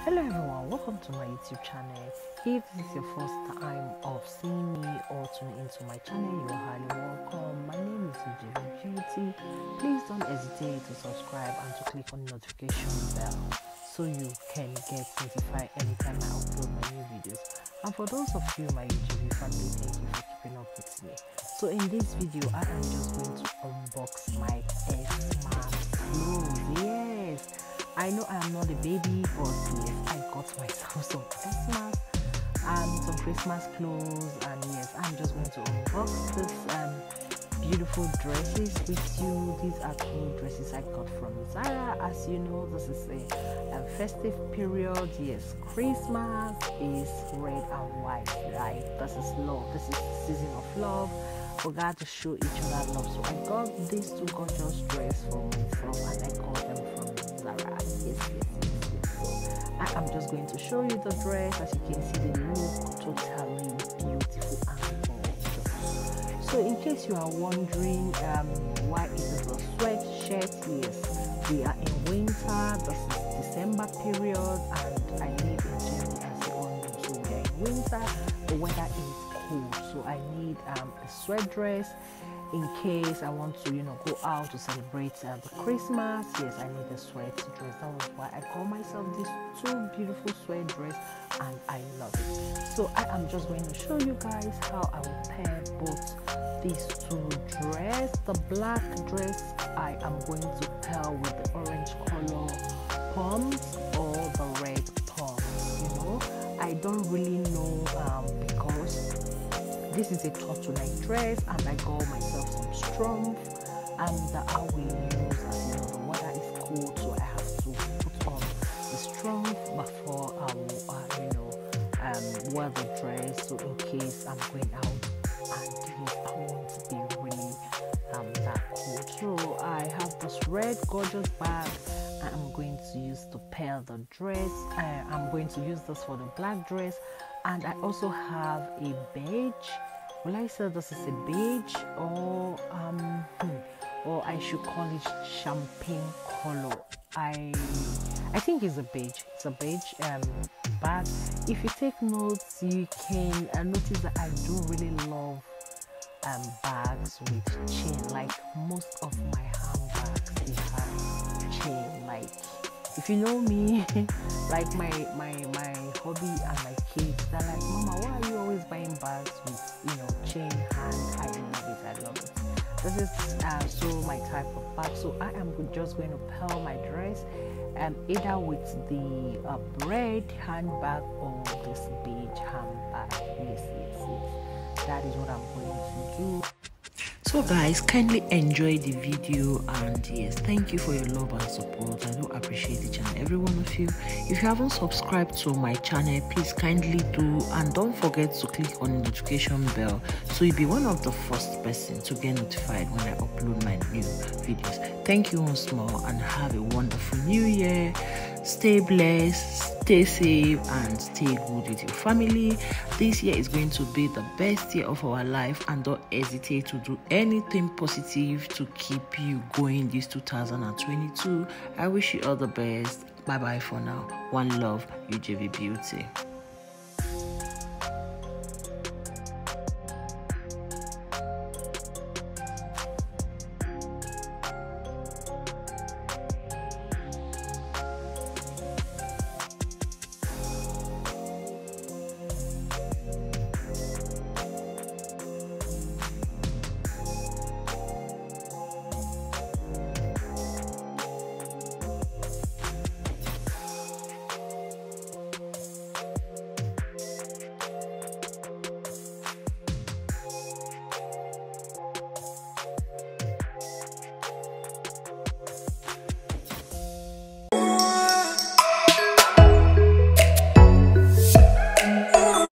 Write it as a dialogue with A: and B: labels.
A: Hello everyone, welcome to my YouTube channel. If this is your first time of seeing me or tuning into my channel, you are highly welcome. My name is Ujvbeauty. Please don't hesitate to subscribe and to click on the notification bell so you can get notified anytime I upload my new videos. And for those of you my YouTube family, thank you for keeping up with me. So in this video, I am just going to unbox my Xmas clothes. Yes, I know I am not a baby, but yes, I got myself some Xmas and some Christmas clothes, and yes, I'm just going to unbox this beautiful dresses with you. These are two dresses I got from Zara. As you know, this is a festive period. Yes, Christmas is red and white, right? This is love. This is the season of love. We got to show each other love. So I got these two gorgeous dresses from myself, and I got them from Zara. Yes. So I'm just going to show you the dress. As you can see, they look totally beautiful and gorgeous. So in case you are wondering why it is a sweatshirt, yes, we are in winter. This is December period, and I live in Germany, as you all know. So we are in winter. The weather is cold, so I need a sweat dress in case I want to, go out to celebrate the Christmas. Yes, I need a sweat dress. That was why I got myself these two beautiful sweat dress, and I love it. So I am just going to show you guys how I will pair both these two dresses. The black dress I am going to pair with the orange color pumps or the red pumps. I don't really know because this is a turtleneck dress, and I got myself some strumpf, and I will use, as the weather is cold, so I have to put on the strumpf before I will, wear the dress. So in case I'm going out and I want to be really that cold. So I have this red gorgeous bag I'm going to use to pair the dress. I'm going to use this for the black dress, and I also have a beige. Will I say this is a beige, or I should call it champagne color? I think it's a beige. It's a beige bag. If you take notes, you can notice that I do really love bags with chain. Like most of my handbags, they have chain. Like if you know me, like my hobby and my kids, they're like, Mama, why are you always buying bags with chain hand? I love it. This is so my type of bag. So I am just going to pair my dress either with the red handbag or this beige handbag. Yes. That is what I'm going to do. So guys, kindly enjoy the video, and yes, thank you for your love and support. I do appreciate each and every one of you. If you haven't subscribed to my channel, please kindly do, and don't forget to click on the notification bell so you'll be one of the first person to get notified when I upload my new videos. Thank you once more, and have a wonderful new year. Stay blessed, stay safe, and stay good with your family. This year is going to be the best year of our life, and don't hesitate to do anything positive to keep you going this 2022. I wish you all the best. Bye bye for now. One love, Ujvbeauty.